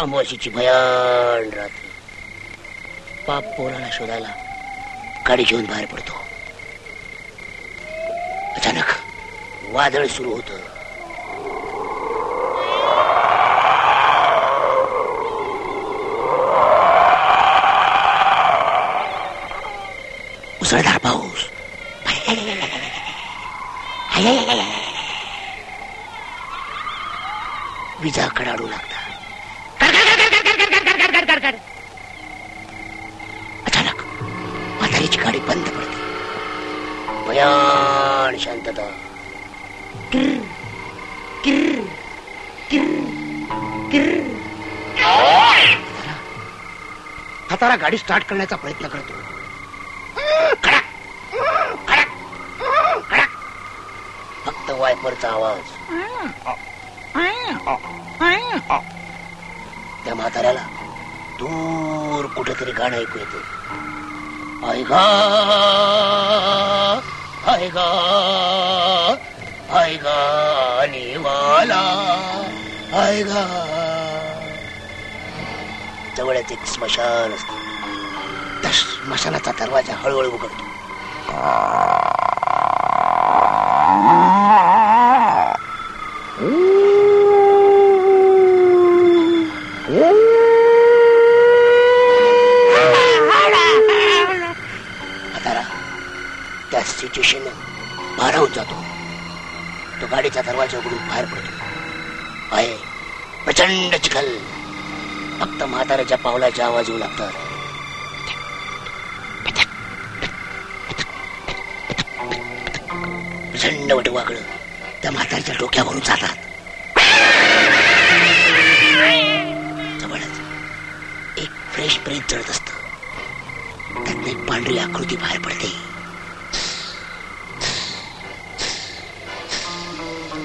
अमावशीची भयान रात्री पाप पोराला शोधायला गाडी घेऊन बाहेर पडतो. अचानक वादळ सुरू होतं. मुसळधार पाऊस, विजा कडाडू लागतात. अचानक म्हातारीची गाडी बंद पडते. भयान शांतता. म्हातारा गाडी स्टार्ट करण्याचा प्रयत्न करतो. फक्त वायपरचा आवाज. त्या म्हाताऱ्याला दूर कुठेतरी गाणं ऐकू येते. ऐगा ऐगा ऐगा निवाला ऐगा. जवळच एक स्मशान असते. त्या स्मशानाचा दरवाजा हळूहळू उघडतो. त्या सिच्युएशन भारावून जातो. तो गाडीचा दरवाजा उघडून बाहेर पडतो. आहे प्रचंड चिखल. फक्त म्हाताऱ्याच्या पावलाचे आवाज येऊ लागतात. प्रचंड वटवागळ त्या म्हाताऱ्याच्या डोक्यावरून जातात. जवळच एक फ्रेश ब्रेथ जळत असत. त्यातनं एक पांढरी आकृती बाहेर पडते.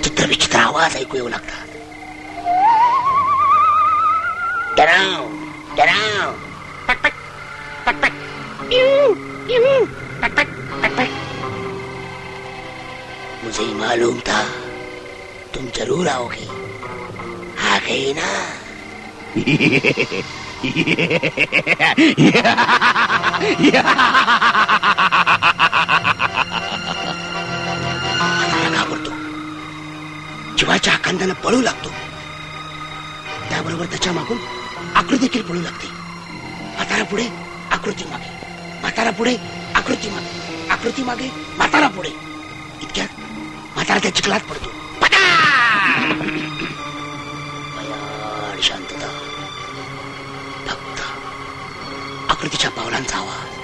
चित्रविचित्र आवाज ऐकू येऊ लागतात. डराव डराव टक टक टक टक टक टक टक टक. मुझे मालूम था तुम जरूर आओगे. आ गए ना. घाबरतो. जीवाच्या आकांतानं पळू लागतो. त्याबरोबर त्याच्या मागून आकृती देखील पळू लागते. म्हातारा पुढे, आकृती मागे. म्हातारा पुढे, आकृती मागे. आकृती मागे, म्हातारा पुढे. इतक्यात म्हातारा त्या चिखलात पडतो. भयान शांतता. फक्त आकृतीच्या पावलांचा आवाज.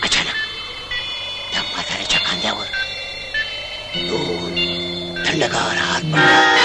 अचानक त्या म्हाताऱ्याच्या खांद्यावर दोन थंडगार हात पडतात.